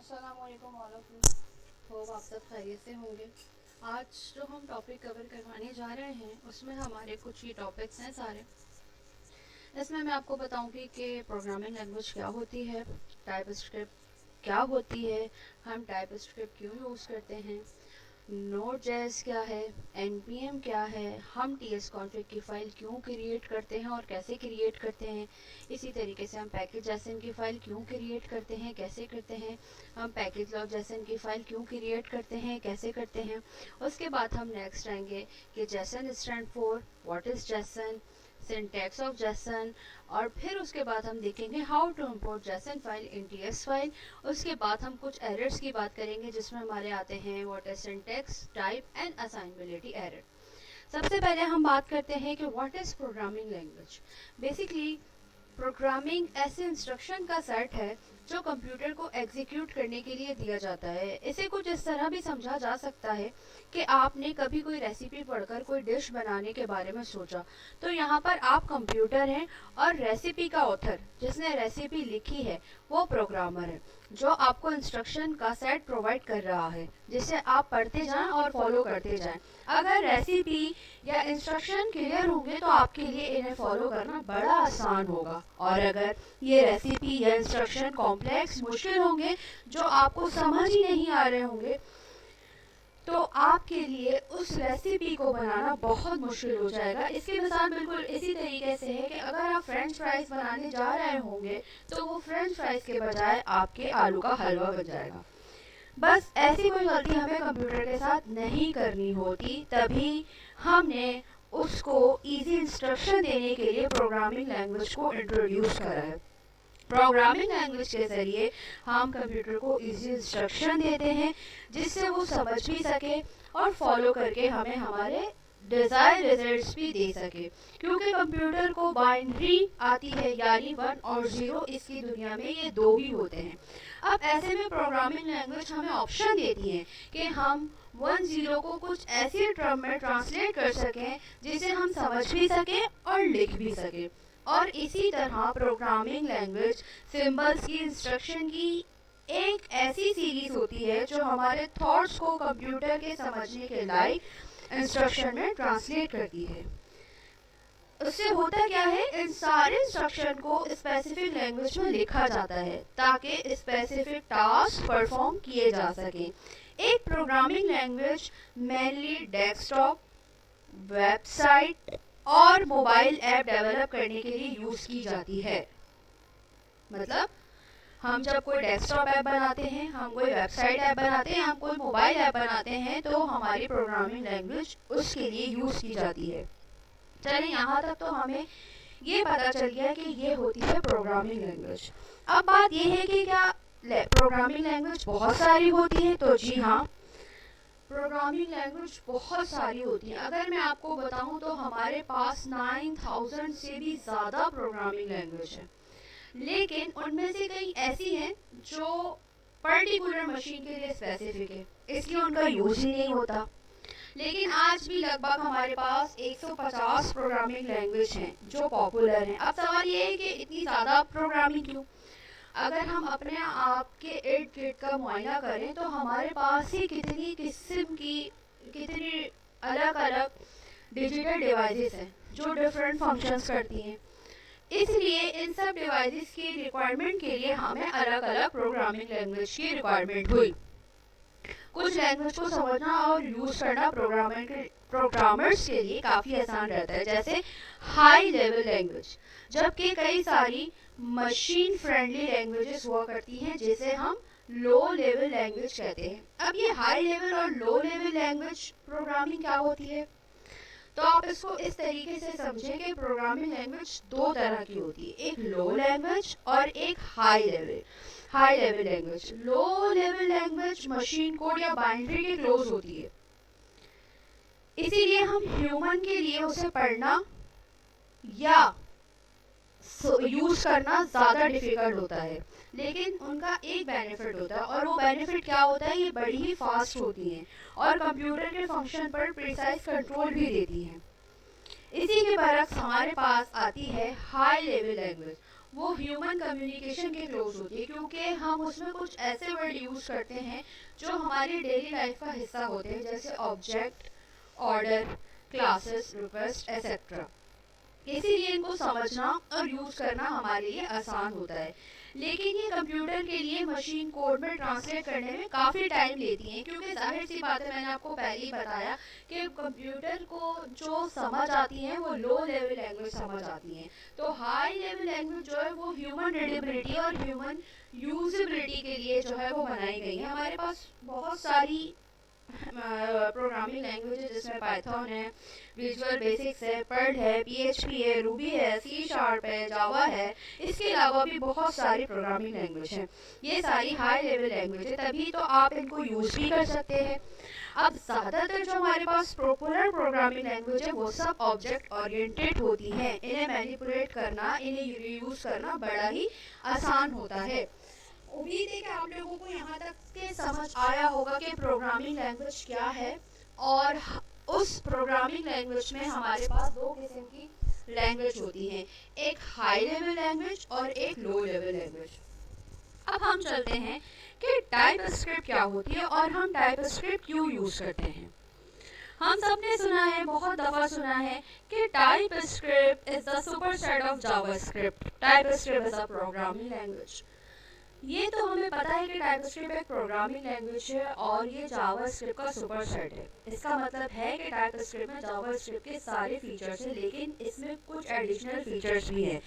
अस्सलाम वालेकुम all of you. Hope आप सब खैरियत से होंगे। आज जो हम टॉपिक कवर करवाने जा रहे हैं उसमें हमारे कुछ ही टॉपिक्स हैं सारे। इसमें मैं आपको बताऊंगी कि प्रोग्रामिंग लैंग्वेज क्या होती है, टाइप स्क्रिप्ट क्या होती है, हम टाइप स्क्रिप्ट क्यों यूज़ करते हैं, नोड जेएस क्या है, npm क्या है, हम ts कॉन्फ़िग की फ़ाइल क्यों क्रिएट करते हैं और कैसे क्रिएट करते हैं। इसी तरीके से हम पैकेज जैसन की फ़ाइल क्यों क्रिएट करते हैं, कैसे करते हैं। हम पैकेज लॉग जैसन की फ़ाइल क्यों क्रिएट करते हैं, कैसे करते हैं। उसके बाद हम नेक्स्ट आएंगे कि जैसन स्टैंड फॉर व्हाट इज़ जैसन, सिंटैक्स ऑफ जैसन, और फिर उसके बाद हम देखेंगे हाउ टू इम्पोर्ट जैसन फाइल इन ts फाइल। उसके बाद हम कुछ एरर्स की बात करेंगे जिसमें हमारे आते हैं what is syntax, type and assignability error. सबसे पहले हम बात करते हैं कि what is programming language. Basically programming ऐसे इंस्ट्रक्शन का सेट है जो कंप्यूटर को एग्जीक्यूट करने के लिए दिया जाता है। इसे कुछ इस तरह भी समझा जा सकता है कि आपने कभी कोई रेसिपी पढ़कर कोई डिश बनाने के बारे में सोचा, तो यहाँ पर आप कंप्यूटर हैं और रेसिपी का ऑथर जिसने रेसिपी लिखी है वो प्रोग्रामर है जो आपको इंस्ट्रक्शन का सेट प्रोवाइड कर रहा है जिसे आप पढ़ते जाएं और फॉलो करते जाएं। अगर रेसिपी या इंस्ट्रक्शन क्लियर होंगे तो आपके लिए इन्हें फॉलो करना बड़ा आसान होगा, और अगर ये रेसिपी या इंस्ट्रक्शन कॉम्प्लेक्स मुश्किल होंगे जो आपको समझ ही नहीं आ रहे होंगे तो आपके लिए उस रेसिपी को बनाना बहुत मुश्किल हो जाएगा। इसकी मिसाल बिल्कुल इसी तरीके से है कि अगर आप फ्रेंच फ्राइज बनाने जा रहे होंगे तो वो फ्रेंच फ्राइज के बजाय आपके आलू का हलवा बन जाएगा। बस ऐसी कोई गलती हमें कंप्यूटर के साथ नहीं करनी होती, तभी हमने उसको इजी इंस्ट्रक्शन देने के लिए प्रोग्रामिंग लैंग्वेज को इंट्रोड्यूस करा है। प्रोग्रामिंग लैंग्वेज के ज़रिए हम कंप्यूटर को इजी इंस्ट्रक्शन देते हैं जिससे वो समझ भी सके और फॉलो करके हमें हमारे डिज़ायर रिजल्ट्स भी दे सके। क्योंकि कंप्यूटर को बाइनरी आती है, यानी 1 और 0, इसकी दुनिया में ये दो ही होते हैं। अब ऐसे में प्रोग्रामिंग लैंग्वेज हमें ऑप्शन देती है कि हम 1 0 को कुछ ऐसी टर्म में ट्रांसलेट कर सकें जिसे हम समझ भी सकें और लिख भी सकें। और इसी तरह प्रोग्रामिंग लैंग्वेज सिंबल्स की इंस्ट्रक्शन की एक ऐसी सीरीज होती है जो हमारे थॉट्स को कंप्यूटर के समझने के लायक इंस्ट्रक्शन में ट्रांसलेट करती है। उससे होता क्या है, इन सारे इंस्ट्रक्शन को स्पेसिफिक लैंग्वेज में लिखा जाता है ताकि स्पेसिफिक टास्क परफॉर्म किए जा सके। एक programming language mainly desktop, website और मोबाइल ऐप डेवलप करने के लिए यूज की जाती है। मतलब हम जब कोई डेस्कटॉप ऐप बनाते हैं, हम कोई वेबसाइट ऐप बनाते हैं, हम कोई मोबाइल ऐप बनाते हैं तो हमारी प्रोग्रामिंग लैंग्वेज उसके लिए यूज की जाती है। चलिए यहाँ तक तो हमें ये पता चल गया कि ये होती है प्रोग्रामिंग लैंग्वेज। अब बात ये है कि क्या प्रोग्रामिंग लैंग्वेज बहुत सारी होती है, तो जी हाँ, प्रोग्रामिंग लैंग्वेज बहुत सारी होती है। अगर मैं आपको बताऊं तो हमारे पास 9000 से भी ज़्यादा प्रोग्रामिंग लैंग्वेज है, लेकिन उनमें से कई ऐसी हैं जो पर्टिकुलर मशीन के लिए स्पेसिफिक है, इसलिए उनका यूज ही नहीं होता। लेकिन आज भी लगभग हमारे पास 150 प्रोग्रामिंग लैंग्वेज हैं जो पॉपुलर हैं। अब सवाल ये है कि इतनी ज़्यादा प्रोग्रामिंग क्यों? अगर हम अपने आप के इर्द गिर्द का मुआयना करें तो हमारे पास ही कितनी किस्म की, कितनी अलग अलग डिजिटल डिवाइसेस हैं जो डिफरेंट फंक्शंस करती हैं। इसलिए इन सब डिवाइसेस की रिक्वायरमेंट के लिए हमें अलग अलग प्रोग्रामिंग लैंग्वेज की रिक्वायरमेंट हुई। कुछ लैंग्वेज को समझना और यूज़ करना प्रोग्रामर्स के लिए काफ़ी आसान रहता है, जैसे हाई लेवल लैंग्वेज, जबकि कई सारी मशीन फ्रेंडली लैंग्वेजेस हुआ करती हैं जिसे हम लो लेवल लैंग्वेज कहते हैं। अब ये हाई लेवल और लो लेवल लैंग्वेज प्रोग्रामिंग क्या होती है, तो आप इसको इस तरीके से समझें कि प्रोग्रामिंग लैंग्वेज दो तरह की होती है, एक लो लैंग्वेज और एक high level. High level language, low level language machine code या बाइनरी के क्लोज होती है, इसीलिए हम ह्यूमन के लिए उसे पढ़ना या यूज करना ज़्यादा डिफिकल्ट होता है। लेकिन उनका एक बेनिफिट होता है, और वो बेनिफिट क्या होता है, ये बड़ी ही फास्ट होती हैं और कंप्यूटर के फंक्शन पर प्रिसाइज कंट्रोल भी देती हैं। इसी के बरक्स हमारे पास आती है हाई लेवल लैंग्वेज, वो ह्यूमन कम्युनिकेशन के क्लोज होती है, क्योंकि हम उसमें कुछ ऐसे वर्ड यूज़ करते हैं जो हमारी डेली लाइफ का हिस्सा होते हैं, जैसे object, order, classes, request etcetera. इसीलिए इनको समझना और यूज़ करना हमारे लिए आसान होता है। लेकिन ये कंप्यूटर के लिए मशीन कोड में ट्रांसलेट करने में काफ़ी टाइम लेती हैं, क्योंकि जाहिर सी बात है, मैंने आपको पहले ही बताया कि कंप्यूटर को जो समझ आती हैं वो लो लेवल लैंग्वेज समझ आती हैं। तो हाई लेवल लैंग्वेज जो है वो ह्यूमन रीडेबिलिटी और ह्यूमन यूजिबिलिटी के लिए जो है वो बनाई गई है। हमारे पास बहुत सारी प्रोग्रामिंग लैंग्वेज है, जिसमें पाइथन है, विजुअल बेसिक्स है, पर्ल है, पीएचपी है, रूबी है, सी शार्प है, जावा है। इसके अलावा भी बहुत सारी प्रोग्रामिंग लैंग्वेज हैं। ये सारी हाई लेवल लैंग्वेज है, तभी तो आप इनको यूज़ भी कर सकते हैं। अब ज़्यादातर जो हमारे पास पॉपुलर प्रोग्रामिंग लैंग्वेज है वो सब ऑब्जेक्ट ओरिएंटेड होती हैं। इन्हें मैनिपुलेट करना, इन्हें यूज़ करना बड़ा ही आसान होता है। उम्मीद है कि आप लोगों को यहाँ तक के समझ आया होगा कि प्रोग्रामिंग लैंग्वेज क्या है, और उस प्रोग्रामिंग लैंग्वेज में हमारे पास दो किस्म की लैंग्वेज होती हैं, एक हाई लेवल लैंग्वेज और एक लो लेवल लैंग्वेज। अब हम चलते हैं कि टाइप स्क्रिप्ट क्या होती है और हम टाइप स्क्रिप्ट क्यों यूज़ करते हैं। हम सब ने सुना है, बहुत दफ़ा सुना है कि type script is the superset of JavaScript. Type script is a programming language. ये तो हमें पता है कि टाइपस्क्रिप्ट एक प्रोग्रामिंग लैंग्वेज है और ये जावास्क्रिप्ट का सुपरसेट है। इसका मतलब है कि टाइपस्क्रिप्ट में जावास्क्रिप्ट के सारे फीचर्स हैं, लेकिन इसमें कुछ एडिशनल फीचर्स भी हैं।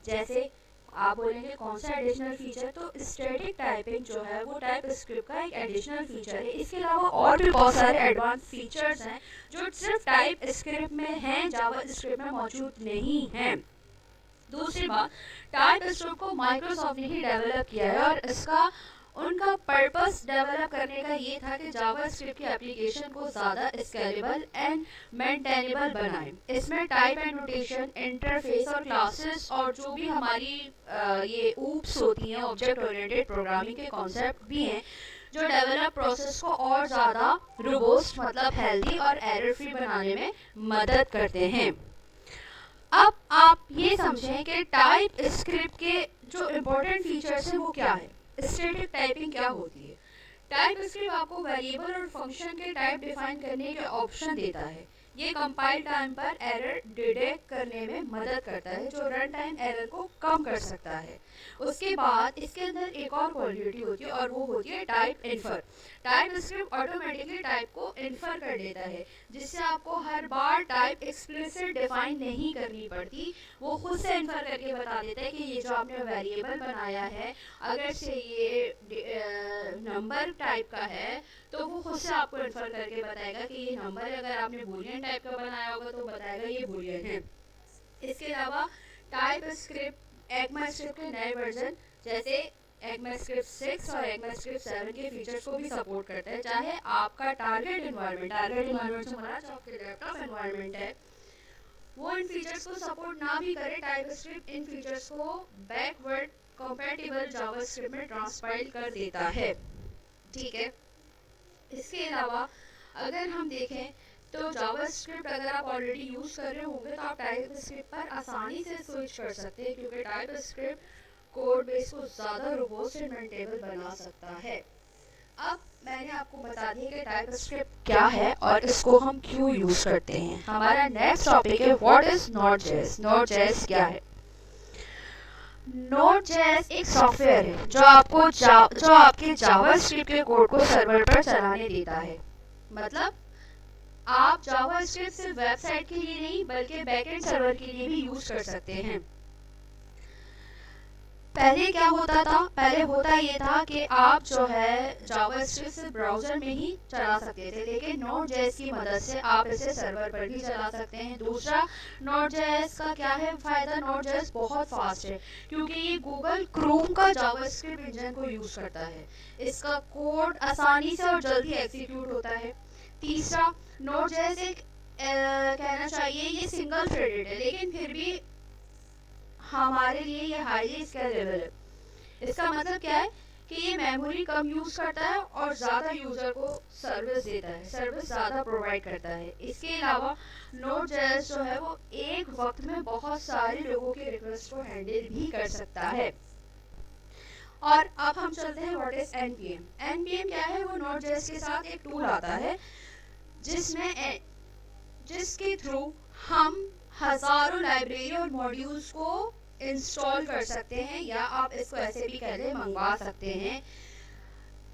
जैसे आप बोलेंगे कौन सा एडिशनल फीचर, तो स्टैटिक टाइपिंग जो है वो टाइपस्क्रिप्ट का एक एडिशनल फीचर है। इसके अलावा और भी बहुत सारे एडवांस फीचर्स हैं जो सिर्फ टाइपस्क्रिप्ट में हैं, जावास्क्रिप्ट में मौजूद नहीं हैं। दूसरी बात, टाइपस्क्रिप्ट को माइक्रोसॉफ्ट ने ही डेवलप किया है और इसका उनका पर्पस डेवलप करने का ये था कि जावास्क्रिप्ट की एप्लीकेशन को ज़्यादा स्केलेबल एंड मेंटेनेबल बनाएं। इसमें टाइप एंड नोटेशन, इंटरफेस और क्लासेस और जो भी हमारी ये ऊप्स होती हैं, ऑब्जेक्ट ओरिएंटेड प्रोग्रामिंग के कॉन्सेप्ट भी हैं, जो डेवलप प्रोसेस को और ज़्यादा रोबस्ट मतलब हेल्दी और एरर फ्री बनाने में मदद करते हैं। अब आप ये समझें कि टाइप स्क्रिप्ट के जो इम्पोर्टेंट फीचर्स हैं वो क्या है। स्टैटिक टाइपिंग क्या होती है। टाइप स्क्रिप्ट आपको वेरिएबल और फंक्शन के टाइप डिफाइन करने के ऑप्शन देता है। ये कंपाइल टाइम पर एरर डिटेक्ट करने में मदद करता है, जो रन टाइम एरर को कम कर सकता है। उसके बाद इसके अंदर एक और क्वालिटी होती है और वो होती है type infer. TypeScript automatically type को इन्फर कर देता है, जिससे आपको हर बार टाइप एक्सप्लिसिट डिफाइन नहीं करनी पड़ती। वो खुद से इन्फर करके बता देता है कि ये जो आपने वेरिएबल बनाया है, अगर से ये नंबर टाइप का है, तो वो खुद से आपको इन्फर करके बताएगा कि ये नंबर, अगर आपने बूलियन टाइप का बनाया होगा तो बताएगा ये बूलियन है। इसके अलावा टाइप स्क्रिप्ट ECMAScript के नए वर्जन जैसे ECMAScript 6 और ECMAScript 7 के फीचर्स को भी सपोर्ट करता है। चाहे आपका टारगेट इन्वायरमेंट से हमारा जो आपके लैपटॉप इन्वायरमेंट है वो इन फीचर्स को सपोर्ट ना भी करे, टाइपस्क्रिप्ट इन फीचर्स को बैकवर्ड कंपैटिबल जावास्क्रिप्ट में ट्रांसपाइल कर देता है। ठीक है। इसके अलावा अगर हम देखें तो जावास्क्रिप्ट अगर आप ऑलरेडी यूज़ कर रहे होंगे तो आप टाइपस्क्रिप्ट पर आसानी से स्विच कर सकते हैं, क्योंकि टाइपस्क्रिप्ट कोड बेस को ज़्यादा रोबस्ट एंड मेंटेनेबल बना सकता है। अब मैंने आपको बता दिया कि टाइपस्क्रिप्ट क्या है और इसको हम क्यों यूज़ करते हैं। हमारा नेक्स्ट टॉपिक है व्हाट इज़ नोड.js। नोड.js क्या है। नोड.js एक सॉफ्टवेयर है जो आपके जावास्क्रिप्ट के कोड को सर्वर पर चलाने देता है। मतलब आप जावास्क्रिप्ट सिर्फ वेबसाइट के लिए नहीं बल्कि बैकएंड सर्वर के लिए भी यूज कर सकते हैं। पहले क्या होता था, पहले होता ये था कि आप जो है जावास्क्रिप्ट सिर्फ ब्राउजर में ही चला सकते थे, लेकिन नोड.js की मदद से आप इसे सर्वर पर भी चला सकते हैं। दूसरा, नोड.js का क्या है फायदा, नोड.js बहुत फास्ट है क्योंकि ये गूगल क्रोम का जावास्क्रिप्ट इंजन को यूज करता है। इसका कोड आसानी से और जल्दी एग्जीक्यूट होता है। तीसरा, नोड.js एक कहना चाहिए ये सिंगल थ्रेडेड है, लेकिन फिर भी हमारे लिए ये हाईली स्केलेबल है। इसका मतलब क्या है कि ये मेमोरी कम यूज़ करता है और ज़्यादा यूज़र को सर्विस देता है, सर्विस ज़्यादा प्रोवाइड करता है। इसके अलावा Node.js जो है वो एक वक्त में बहुत सारे लोगों के रिक्वेस्ट को हैंडल भी कर सकता है। और अब हम चलते हैं व्हाट इज npm। npm क्या है? वो Node.js के साथ एक टूल आता है जिसमें जिसके थ्रू हम हजारों लाइब्रेरी और मॉड्यूल्स को इंस्टॉल कर सकते हैं, या आप इसको ऐसे भी कह लें मंगवा सकते हैं।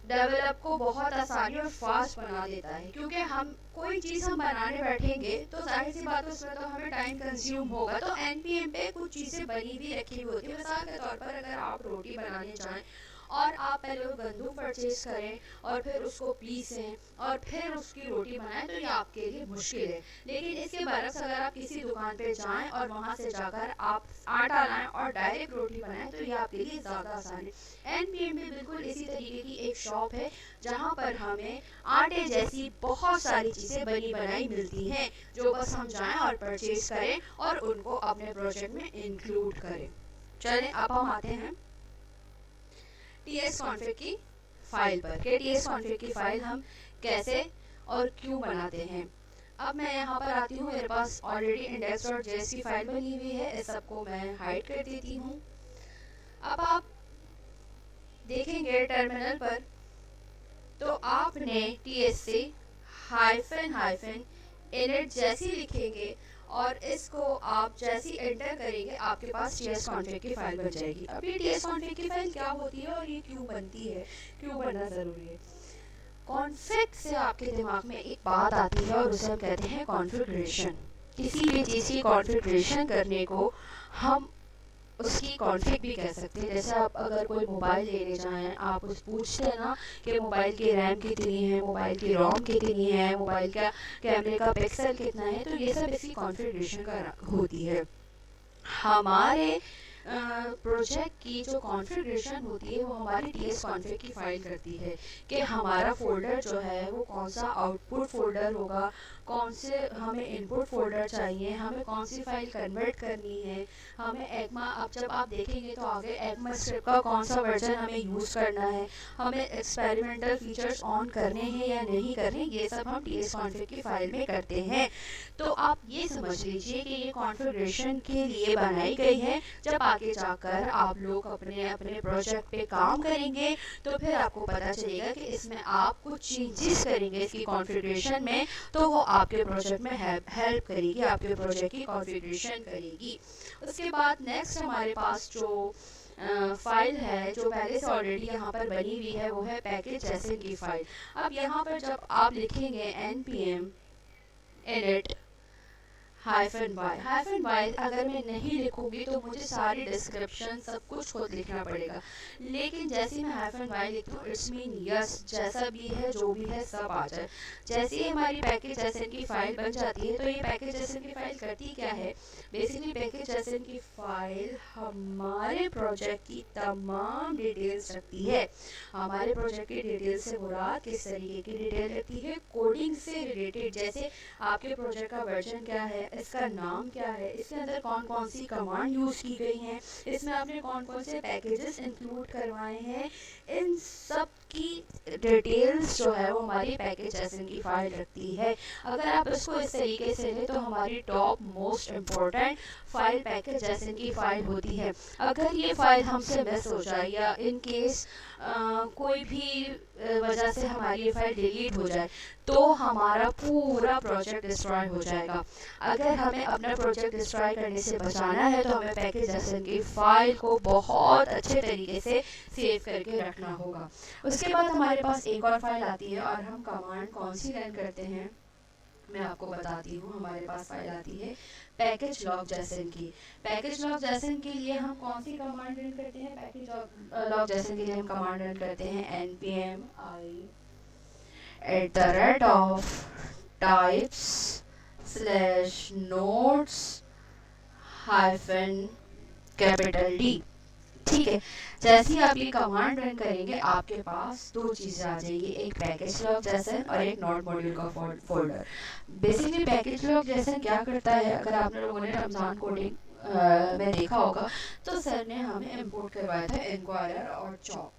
डेवलप को बहुत आसानी और फास्ट बना देता है, क्योंकि हम कोई चीज़ हम बनाने बैठेंगे तो जाहिर सी बात है उसमें तो हमें टाइम कंज्यूम होगा। तो npm पे कुछ चीज़ें बनी हुई रखी हुई होती है। मिसाल के तौर पर अगर आप रोटी बनाने चाहें और आप पहले वो गंदम परचेज करें और फिर उसको पीसें और फिर उसकी रोटी बनाएं, तो ये आपके लिए मुश्किल है। लेकिन इसके बरक्स अगर आप किसी दुकान पे जाएं और वहां से जाकर आप आटा लाएं और डायरेक्ट रोटी बनाएं, तो ये आपके लिए ज़्यादा आसान है। npm भी बिल्कुल इसी तरीके की एक शॉप है जहां पर हमें आटे जैसी बहुत सारी चीज़ें बनी बनाई मिलती हैं, जो बस हम जाएं और परचेज करें और उनको अपने प्रोजेक्ट में इंक्लूड करें। चलें अब हम आते हैं tsconfig की फाइल पर कि tsconfig की फाइल हम कैसे और क्यों बनाते हैं। अब मैं यहाँ पर आती हूँ, मेरे पास ऑलरेडी index.js की फाइल बनी हुई है। इस सबको मैं हाइड कर देती हूँ। अब आप देखेंगे टर्मिनल पर तो आपने tsc -init जैसी लिखेंगे और इसको आप जैसी एंटर करेंगे आपके पास tsconfig की फाइल बन जाएगी। अब ये tsconfig की फाइल क्या होती है और ये क्यों बनती है, क्यों बनना ज़रूरी है? कॉन्फ़िग से आपके दिमाग में एक बात आती है और उसे हम कहते हैं कॉन्फ़िगरेशन। किसी भी चीज़ की कॉन्फ़िगरेशन करने को हम उसकी कॉन्फ़िग भी कह सकते हैं। जैसे आप अगर कोई मोबाइल लेने जाएं, आप उस पूछते हैं ना कि मोबाइल की रैम कितनी है, मोबाइल की रोम कितनी है, मोबाइल का कैमरे का पिक्सल कितना है, तो ये सब इसकी कॉन्फ़िगरेशन का होती है। हमारे प्रोजेक्ट की जो कॉन्फ़िगरेशन होती है वो हमारी tsconfig की फाइल करती है कि हमारा फोल्डर जो है वो कौन सा आउटपुट फोल्डर होगा, कौन से हमें इनपुट फोल्डर चाहिए, हमें कौन सी फाइल कन्वर्ट करनी है, हमें एग्मा, अब जब आप देखेंगे तो आगे एग्मा स्क्रिप्ट का कौन सा वर्जन हमें यूज़ करना है, हमें एक्सपेरिमेंटल फीचर्स ऑन करने हैं या नहीं करने, ये सब हम tsconfig की फाइल में करते हैं। तो आप ये समझ लीजिए कि ये कॉन्फ़िगरेशन के लिए बनाई गई है। जब आगे जाकर आप लोग अपने अपने प्रोजेक्ट पे काम करेंगे तो फिर आपको पता चलेगा कि इसमें आप कुछ चेंजेस करेंगे इसकी कॉन्फ़िगरेशन में, तो वो आपके प्रोजेक्ट में हेल्प करेगी, आपके प्रोजेक्ट की कॉन्फ़िगरेशन करेगी। उसके बाद नेक्स्ट हमारे पास जो फाइल है जो पहले से ऑलरेडी यहाँ पर बनी हुई है वो है package.json की फाइल। अब यहाँ पर जब आप लिखेंगे npm init -y अगर मैं नहीं लिखूंगी तो मुझे सारी डिस्क्रिप्शन सब कुछ खुद लिखना पड़ेगा। लेकिन जैसे मैं -y लिखती हूँ इट्स मीन यस, जैसा भी है जो भी है सब आ जाए। जैसे ही हमारी package.json की फाइल बन जाती है तो ये package.json की फाइल करती क्या है? बेसिकली package.json की फाइल हमारे प्रोजेक्ट की तमाम डिटेल्स रखती है। हमारे प्रोजेक्ट की डिटेल से मुराद किस तरीके की डिटेल रखती है? कोडिंग से रिलेटेड, जैसे आपके प्रोजेक्ट का वर्जन क्या है, इसका नाम क्या है, इसके अंदर कौन कौन सी कमांड यूज़ की गई हैं, इसमें आपने कौन कौन से पैकेजेस इंक्लूड करवाए हैं, इन सब की डिटेल्स जो है वो हमारी package.json की फाइल रखती है। अगर आप इसको इस तरीके से लें तो हमारी top most important file package.json की फाइल होती है। अगर ये फाइल हमसे मिस हो जाए या इन केस कोई भी वजह से हमारी ये फाइल डिलीट हो जाए तो हमारा पूरा प्रोजेक्ट डिस्ट्रॉय हो जाएगा। अगर हमें अपना प्रोजेक्ट डिस्ट्रॉय करने से बचाना है तो हमें package.json की फाइल को बहुत अच्छे तरीके से सेव करके रखना होगा। उसके बाद हमारे पास एक और फाइल आती है और हम कमांड कौन सी रन करते हैं मैं आपको बताती हूँ। हमारे पास फाइल आती है package.log.json की। package.log.json के लिए हम कौन सी कमांड रन करते हैं? package.log.json के लिए हम कमांड रन करते हैं npm i@types/nodes-D। ठीक है, जैसे ही आप ये कमांड रन करेंगे आपके पास दो चीज़ें आ जाएंगी, एक package.log.json और एक नोड मॉड्यूल का फोल्डर। बेसिकली package.log.json क्या करता है, अगर आप लोगों ने रमज़ान कोडिंग में देखा होगा तो सर ने हमें इंपोर्ट करवाया था इंक्वायरर और चॉप।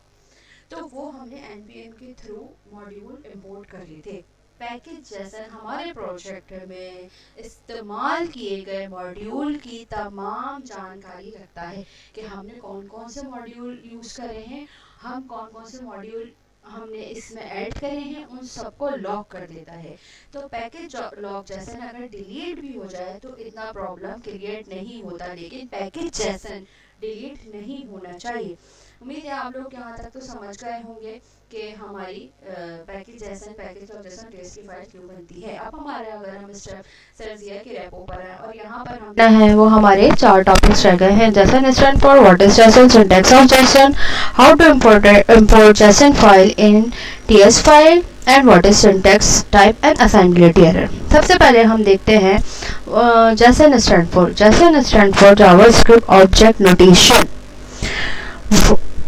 तो वो हमने npm के थ्रू मॉड्यूल इंपोर्ट कर लिए थे। पैकेज जैसन हमारे प्रोजेक्ट में इस्तेमाल किए गए मॉड्यूल की तमाम जानकारी रखता है कि हमने कौन कौन से मॉड्यूल यूज़ करे हैं, हम कौन कौन से मॉड्यूल हमने इसमें ऐड करे हैं, उन सबको लॉक कर देता है। तो पैकेज लॉक जैसन अगर डिलीट भी हो जाए तो इतना प्रॉब्लम क्रिएट नहीं होता, लेकिन पैकेज जैसन डिलीट नहीं होना चाहिए। उम्मीद है आप लोग यहाँ तक तो समझ गए होंगे कि हमारी पैकेज और जैसन टेस्ट की फाइल क्यों बनती है। अब हमारे अगर हम स्टेप सर्जिया के रेपो पर हैं और यहाँ पर हम है वो हमारे 4 टॉपिक्स रह गए हैं। JSON stand for what is JSON, syntax of JSON, how to import JSON file in TS file and what is syntax type and assignability error. सबसे पहले हम देखते हैं JSON stand for JavaScript object notation.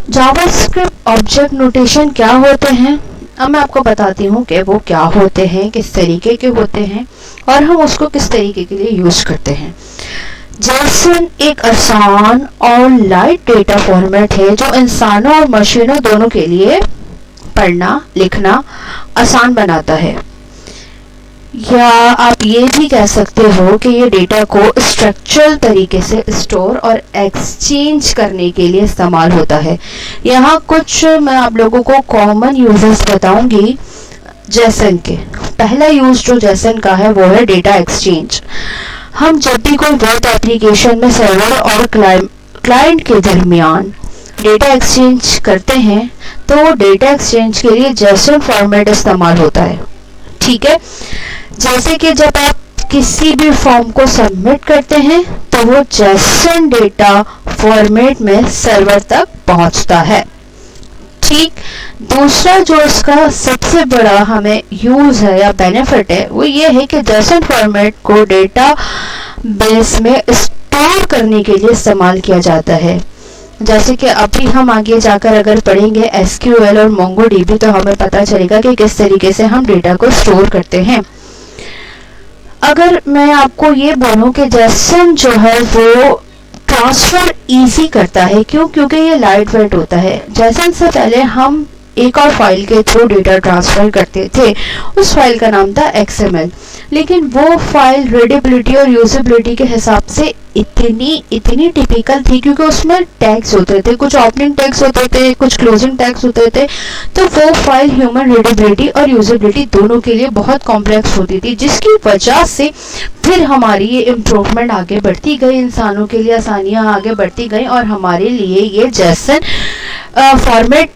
JavaScript object notation क्या होते हैं, अब मैं आपको बताती हूँ कि वो क्या होते हैं, किस तरीके के होते हैं और हम उसको किस तरीके के लिए यूज़ करते हैं। जेसन एक आसान और लाइट डेटा फॉर्मेट है जो इंसानों और मशीनों दोनों के लिए पढ़ना लिखना आसान बनाता है, या आप ये भी कह सकते हो कि ये डेटा को स्ट्रक्चरल तरीके से स्टोर और एक्सचेंज करने के लिए इस्तेमाल होता है। यहाँ कुछ मैं आप लोगों को कॉमन यूजेस बताऊंगी जेसन के। पहला यूज जो जेसन का है वो है डेटा एक्सचेंज। हम जब भी कोई वेब एप्लीकेशन में सर्वर और क्लाइंट के दरमियान डेटा एक्सचेंज करते हैं तो डेटा एक्सचेंज के लिए जेसन फॉर्मेट इस्तेमाल होता है। ठीक है, जैसे कि जब आप किसी भी फॉर्म को सबमिट करते हैं तो वो जेसन डेटा फॉर्मेट में सर्वर तक पहुंचता है। ठीक, दूसरा जो इसका सबसे बड़ा हमें यूज है या बेनिफिट है वो ये है कि जेसन फॉर्मेट को डेटा बेस में स्टोर करने के लिए इस्तेमाल किया जाता है। जैसे कि अभी हम आगे जाकर अगर पढ़ेंगे SQL और MongoDB तो हमें पता चलेगा कि किस तरीके से हम डेटा को स्टोर करते हैं। अगर मैं आपको ये बोलूं कि जेसन जो है वो ट्रांसफ़र इजी करता है, क्यों? क्योंकि ये लाइट वेट होता है। जेसन से पहले हम एक और फाइल के थ्रू डेटा ट्रांसफ़र करते थे, उस फाइल का नाम था XML, लेकिन वो फाइल रीडेबिलिटी और यूजेबिलिटी के हिसाब से इतनी टिपिकल थी क्योंकि उसमें टैग्स होते थे, कुछ ओपनिंग टैग्स होते थे, कुछ क्लोजिंग टैग्स होते थे, तो वो फाइल ह्यूमन रीडेबिलिटी और यूजेबिलिटी दोनों के लिए बहुत कॉम्प्लेक्स होती थी, जिसकी वजह से फिर हमारी ये इम्प्रूवमेंट आगे बढ़ती गई, इंसानों के लिए आसानियाँ आगे बढ़ती गई और हमारे लिए ये जेसन फॉर्मेट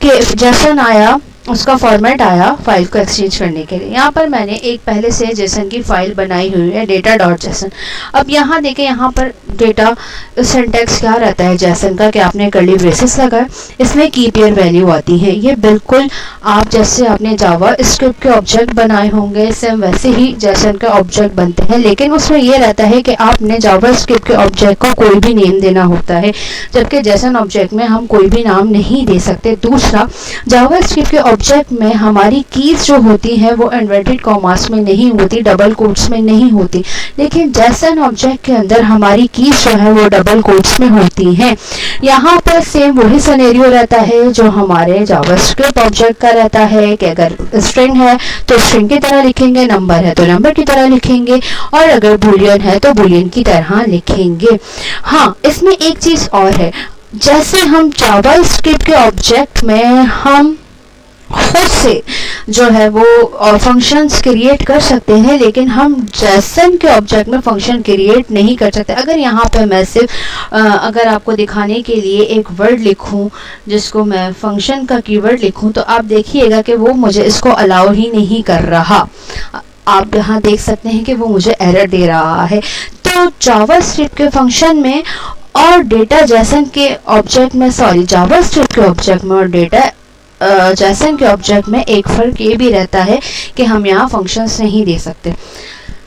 के जेसन आया, उसका फॉर्मेट आया फाइल को एक्सचेंज करने के लिए। यहाँ पर मैंने एक पहले से जेसन की फाइल बनाई हुई है data.json। अब यहाँ देखें, यहाँ पर डेटा सिंटैक्स क्या रहता है जेसन का कि आपने कर्ली ब्रेसेस लगाए, इसमें कीप ईयर वैल्यू आती है। ये बिल्कुल आप जैसे आपने जावा स्क्रिप्ट के ऑब्जेक्ट बनाए होंगे सेम वैसे ही जेसन के ऑब्जेक्ट बनते हैं, लेकिन उसमें यह रहता है कि आपने जावा स्क्रिप्ट के ऑब्जेक्ट को कोई भी नेम देना होता है, जबकि जेसन ऑब्जेक्ट में हम कोई भी नाम नहीं दे सकते। दूसरा, जावा स्क्रिप्ट के ऑब्जेक्ट में हमारी कीज जो होती हैं वो इन्वर्टेड कॉमास में नहीं होती, डबल कोट्स में नहीं होती, लेकिन जेसन ऑब्जेक्ट के अंदर हमारी कीज जो है वो डबल कोट्स में होती हैं। यहाँ पर सेम वही सिनेरियो रहता है जो हमारे जावास्क्रिप्ट ऑब्जेक्ट का रहता है कि अगर स्ट्रिंग है तो स्ट्रिंग की तरह लिखेंगे, नंबर है तो नंबर की तरह लिखेंगे, और अगर बुलियन है तो बुलियन की तरह लिखेंगे। हाँ, इसमें एक चीज़ और है, जैसे हम जावास्क्रिप्ट के ऑब्जेक्ट में हम खुद से जो है वो फंक्शंस क्रिएट कर सकते हैं, लेकिन हम जेसन के ऑब्जेक्ट में फंक्शन क्रिएट नहीं कर सकते। अगर यहाँ पे मैं सिर्फ अगर आपको दिखाने के लिए एक वर्ड लिखूँ जिसको मैं फंक्शन का कीवर्ड लिखूँ तो आप देखिएगा कि वो मुझे इसको अलाउ ही नहीं कर रहा। आप यहाँ देख सकते हैं कि वो मुझे एरर दे रहा है। तो जावास्क्रिप्ट के फंक्शन में और डेटा जेसन के ऑब्जेक्ट में, सॉरी, जावास्क्रिप्ट के ऑब्जेक्ट में और डेटा जेसन के ऑब्जेक्ट में एक फ़र्क ये भी रहता है कि हम यहाँ फंक्शंस नहीं दे सकते।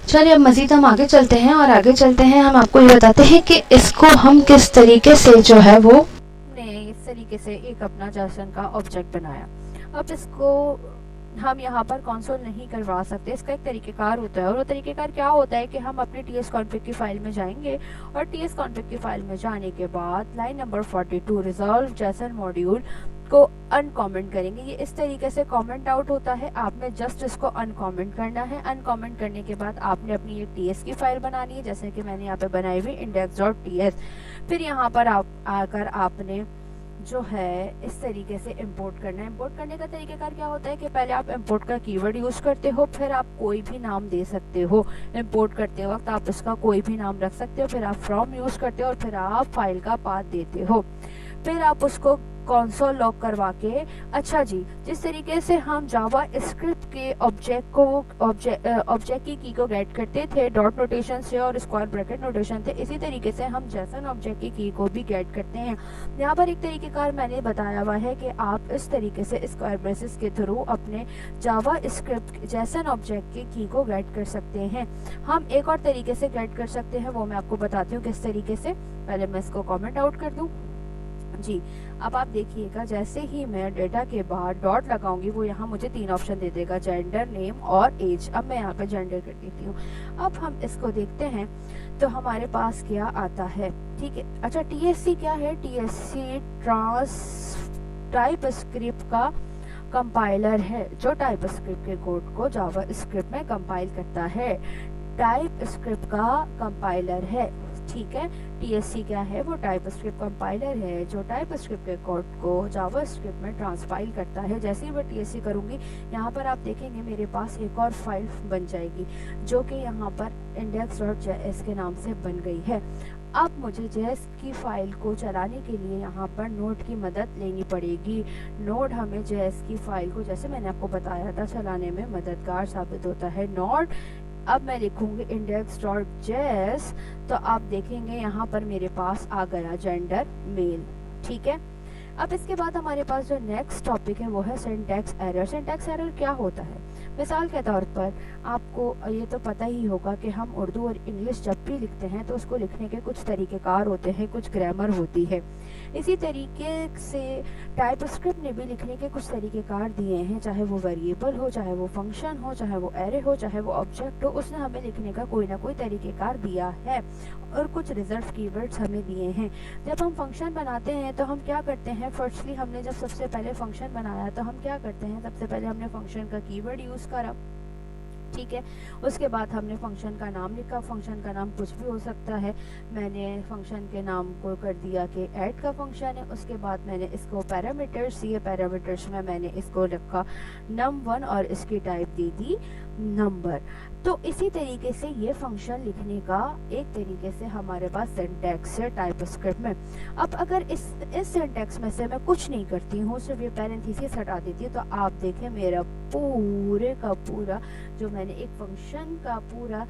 चलिए अब मज़ीद हम आगे चलते हैं, और आगे चलते हैं हम आपको ये बताते हैं कि इसको हम किस तरीके से जो है वो ने इस तरीके से एक अपना जेसन का ऑब्जेक्ट बनाया। अब इसको हम यहाँ पर कंसोल नहीं करवा सकते। इसका एक तरीक़ेकार होता है, और वो तरीक़ेकार क्या होता है कि हम अपनी टीएस कॉन्फ़िग की फ़ाइल में जाएंगे और टीएस कॉन्फ़िग की फ़ाइल में जाने के बाद line number 42 resolve Jason module को अनकमेंट करेंगे। ये इस तरीके से कमेंट आउट होता है, आपने जस्ट इसको अनकमेंट करना है। अनकमेंट करने के बाद आपने अपनी एक टीएस की फाइल बनानी है, जैसे कि मैंने यहाँ पे बनाई हुई index.ts। फिर यहाँ पर आप आकर आपने जो है इस तरीके से इंपोर्ट करना है। इंपोर्ट करने का तरीकेकार क्या होता है कि पहले आप इंपोर्ट का कीवर्ड यूज करते हो, फिर आप कोई भी नाम दे सकते हो। इंपोर्ट करते वक्त आप इसका कोई भी नाम रख सकते हो, फिर आप फ्रॉम यूज करते हो और फिर आप फाइल का पाथ देते हो। फिर आप उसको कंसोल लॉग करवा के, अच्छा जी, जिस तरीके से हम जावा स्क्रिप्ट के ऑब्जेक्ट की को गेट करते थे डॉट नोटेशन से और स्क्वायर ब्रैकेट नोटेशन से, इसी तरीके से हम जेसन ऑब्जेक्ट की को भी गेट करते हैं। यहाँ पर एक तरीकेकार मैंने बताया हुआ है कि आप इस तरीके से स्क्वायर ब्रेसेस के थ्रू अपने जावा स्क्रिप्ट जेसन ऑब्जेक्ट के की को गेट कर सकते हैं। हम एक और तरीके से गेट कर सकते हैं, वो मैं आपको बताती हूँ किस तरीके से। पहले मैं इसको कमेंट आउट कर दूँ जी। अब आप देखिएगा, जैसे ही मैं डेटा के बाहर डॉट लगाऊंगी वो यहाँ मुझे 3 ऑप्शन दे देगा, जेंडर, नेम और एज। अब मैं यहाँ पे जेंडर कर देती हूँ। अब हम इसको देखते हैं तो हमारे पास क्या आता है, ठीक है। अच्छा, टीएससी क्या है? टीएससी ट्रांस टाइप स्क्रिप्ट का कंपाइलर है, जो टाइप स्क्रिप्ट के कोड को जावा स्क्रिप्ट में कंपाइल करता है। टाइप स्क्रिप्ट का कंपाइलर है, ठीक है। टीएससी क्या है? वो टाइप स्क्रिप्ट कंपाइलर है जो टाइप स्क्रिप्ट के कोड को जावा स्क्रिप्ट में ट्रांसपाइल करता है। जैसे ही मैं टीएससी करूंगी, यहाँ पर आप देखेंगे मेरे पास एक और फाइल बन जाएगी, जो कि यहाँ पर index.js के नाम से बन गई है। अब मुझे जेएस की फाइल को चलाने के लिए यहाँ पर नोड की मदद लेनी पड़ेगी। नोड हमें जेएस की फाइल को, जैसे मैंने आपको बताया था, चलाने में मददगार साबित होता है। नोड, अब मैं लिखूंगी index.js, तो आप देखेंगे यहाँ पर मेरे पास आ गया जेंडर मेल, ठीक है। अब इसके बाद हमारे पास जो नेक्स्ट टॉपिक है वो है सिंटैक्स एरर। सिंटैक्स एरर क्या होता है? मिसाल के तौर पर आपको ये तो पता ही होगा कि हम उर्दू और इंग्लिश जब भी लिखते हैं तो उसको लिखने के कुछ तरीक़ेकार होते हैं, कुछ ग्रामर होती है। इसी तरीके से टाइप स्क्रिप्ट ने भी लिखने के कुछ तरीक़ेकार दिए हैं, चाहे वो वेरिएबल हो, चाहे वो फंक्शन हो, चाहे वो एरे हो, चाहे वो ऑब्जेक्ट हो, उसने हमें लिखने का कोई ना कोई तरीक़ेकार दिया है और कुछ रिजर्व कीवर्ड्स हमें दिए हैं। जब हम फंक्शन बनाते हैं तो हम क्या करते हैं? फर्स्टली हमने जब सबसे पहले फंक्शन बनाया तो हम क्या करते हैं? सबसे पहले हमने फंक्शन का कीवर्ड यूज़ करा, ठीक है। उसके बाद हमने फंक्शन का नाम लिखा। फंक्शन का नाम कुछ भी हो सकता है। मैंने फंक्शन के नाम को कर दिया कि ऐड का फंक्शन है। उसके बाद मैंने इसको पैरामीटर्स दिए, पैरामीटर्स में मैंने इसको रखा num1 और इसकी टाइप दे दी नंबर। तो इसी तरीके से ये फंक्शन लिखने का एक तरीके से हमारे पास सिंटैक्स है टाइप स्क्रिप्ट में। अब अगर इस सिंटैक्स में से मैं कुछ नहीं करती हूँ, सिर्फ ये पैरेंथेसिस हटा देती हूँ, तो आप देखें मेरा पूरे का पूरा जो मैंने एक फंक्शन का पूरा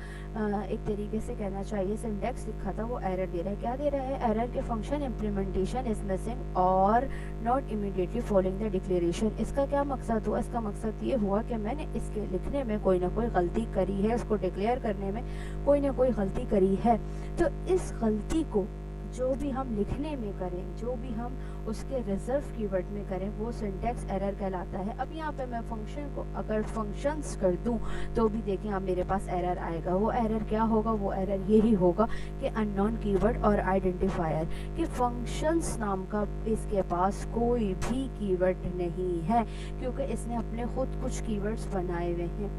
एक तरीके से कहना चाहिए सिंटैक्स लिखा था, वो एरर दे रहा है। क्या दे रहा है? एरर के फंक्शन इम्प्लीमेंटेशन इज मिसिंग और not immediately following the declaration. इसका क्या मकसद हुआ? इसका मकसद ये हुआ कि मैंने इसके लिखने में कोई ना कोई गलती करी है, उसको डिक्लेयर करने में कोई ना कोई गलती करी है। तो इस गलती को जो भी हम लिखने में करें, जो भी हम उसके रिजर्व कीवर्ड में करें, वो सिंटैक्स एरर कहलाता है। अब यहाँ पे मैं फंक्शन को अगर फंक्शंस कर दूं तो भी देखें अब मेरे पास एरर आएगा। वो एरर क्या होगा? वो एरर यही होगा कि अननोन कीवर्ड और आइडेंटिफायर कि फंक्शंस नाम का इसके पास कोई भी कीवर्ड नहीं है, क्योंकि इसने अपने खुद कुछ कीवर्ड्स बनाए हुए हैं,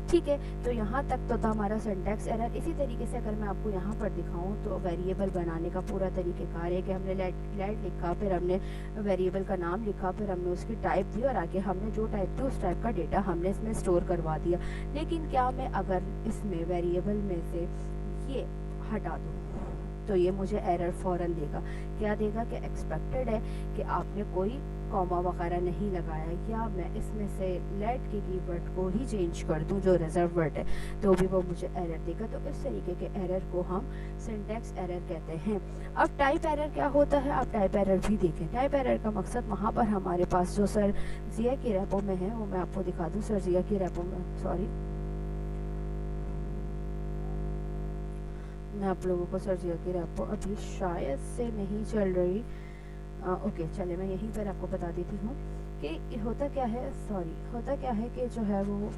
ठीक है। तो यहाँ तक तो था हमारा सिंटैक्स एरर। इसी तरीके से अगर मैं आपको यहाँ पर दिखाऊँ तो वेरिएबल बनाने का पूरा तरीक़ेकार है कि हमने लेट लिखा, फिर हमने वेरिएबल का नाम लिखा, फिर हमने उसकी टाइप दी और आगे हमने जो टाइप थी उस टाइप का डेटा हमने इसमें स्टोर करवा दिया। लेकिन क्या मैं अगर इसमें वेरिएबल में से ये हटा दूँ तो ये मुझे एरर फ़ौरन देगा। क्या देगा? कि एक्सपेक्टेड है कि आपने कोई कॉमा वगैरह नहीं लगाया, या मैं इसमें से लेट के कीवर्ड को ही चेंज कर दूं जो रिजर्व वर्ड है, तो भी वो मुझे एरर देगा। तो इस तरीके के एरर को हम सिंटैक्स एरर कहते हैं। अब टाइप एरर क्या होता है? आप टाइप एरर भी देखें। टाइप एरर का मकसद वहाँ पर हमारे पास जो सर जिया की रेपो में है वो मैं आपको दिखा दूँ। सर जिया की रेपो में, सॉरी, मैं आप लोगों को सर जिया की रेपो अभी शायद से नहीं चल रही, ओके चले, मैं यहीं पर आपको बता देती हूँ कि होता क्या है, होता क्या है कि जो है वो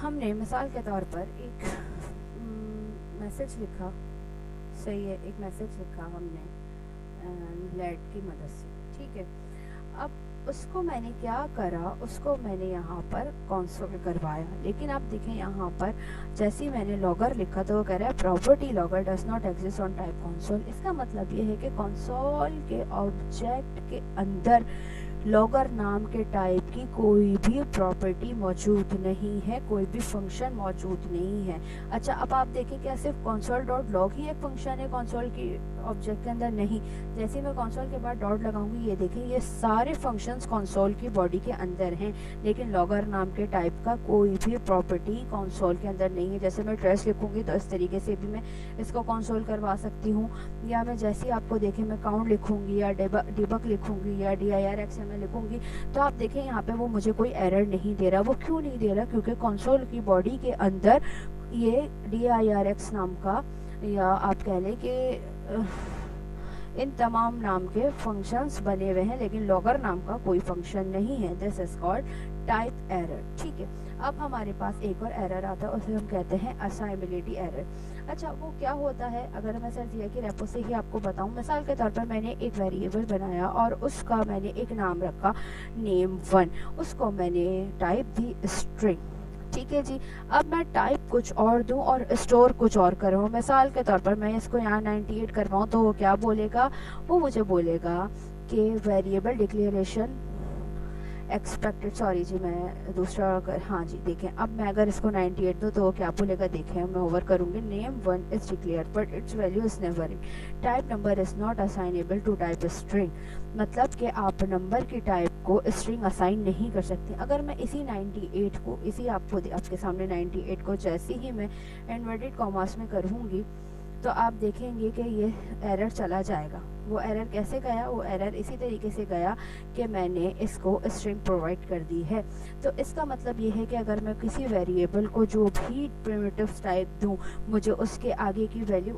हमने मिसाल के तौर पर एक मैसेज लिखा, सही है, एक मैसेज लिखा हमने लेड की मदद से, ठीक है। अब उसको मैंने क्या करा, उसको मैंने यहाँ पर कंसोल करवाया, लेकिन आप देखें यहाँ पर जैसे ही मैंने लॉगर लिखा तो वो कह रहा है property logger does not exist on type console. इसका मतलब ये है कि कंसोल के ऑब्जेक्ट के अंदर लॉगर नाम के टाइप की कोई भी प्रॉपर्टी मौजूद नहीं है, कोई भी फंक्शन मौजूद नहीं है। अच्छा, अब आप देखें क्या सिर्फ console डॉट लॉग ही एक फंक्शन है कंसोल की ऑब्जेक्ट के अंदर? नहीं, जैसे मैं कंसोल के बाद डॉट लगाऊंगी, ये देखें ये सारे फंक्शंस कंसोल की बॉडी के अंदर हैं, लेकिन लॉगर नाम के टाइप का कोई भी प्रॉपर्टी कंसोल के अंदर नहीं है। जैसे मैं ट्रेस लिखूंगी तो इस तरीके से भी मैं इसको कंसोल करवा सकती हूँ, या मैं जैसे ही आपको देखें मैं काउंट लिखूंगी या डिबग लिखूंगी या DIR XML लिखूंगी, तो आप देखें यहाँ पे वो मुझे कोई एरर नहीं दे रहा। वो क्यों नहीं दे रहा? क्योंकि कंसोल की बॉडी के अंदर ये DIRX नाम का, या आप कह लें कि इन तमाम नाम के फंक्शंस बने हुए हैं, लेकिन लॉगर नाम का कोई फंक्शन नहीं है। This is called type error, ठीक है। अब हमारे पास एक और एरर आता है, उसे हम कहते हैं असाइनेबिलिटी एरर। अच्छा, वो क्या होता है? अगर मैं सर दिया कि रेपो से ही आपको बताऊं, मिसाल के तौर पर मैंने एक वेरिएबल बनाया और उसका मैंने एक नाम रखा name1, उसको मैंने टाइप दी स्ट्रिंग, ठीक है जी। अब मैं टाइप कुछ और दूं और स्टोर कुछ और करूँ, मिसाल के तौर पर मैं इसको यहाँ 98 करवाऊँ, तो वो क्या बोलेगा? वो मुझे बोलेगा कि वेरिएबल डिक्लेरेशन एक्सपेक्टेड, सॉरी जी मैं दूसरा हाँ जी देखें, अब मैं अगर इसको 98 दूँ तो वो क्या बोलेगा? देखें, मैं ओवर करूँगी, name1 is declare but it's value is never in, type number is not assignable to type string. मतलब कि आप नंबर की टाइप को स्ट्रिंग असाइन नहीं कर सकते। अगर मैं इसी 98 को, इसी आपके सामने 98 को जैसे ही मैं इन्वर्टेड कॉमास में करूँगी तो आप देखेंगे कि ये एरर चला जाएगा। वो एरर कैसे गया? वो एरर इसी तरीके से गया कि मैंने इसको स्ट्रिंग प्रोवाइड कर दी है। तो इसका मतलब ये है कि अगर मैं किसी वेरिएबल को जो भी प्रिमिटिव टाइप दूं, मुझे उसके आगे की वैल्यू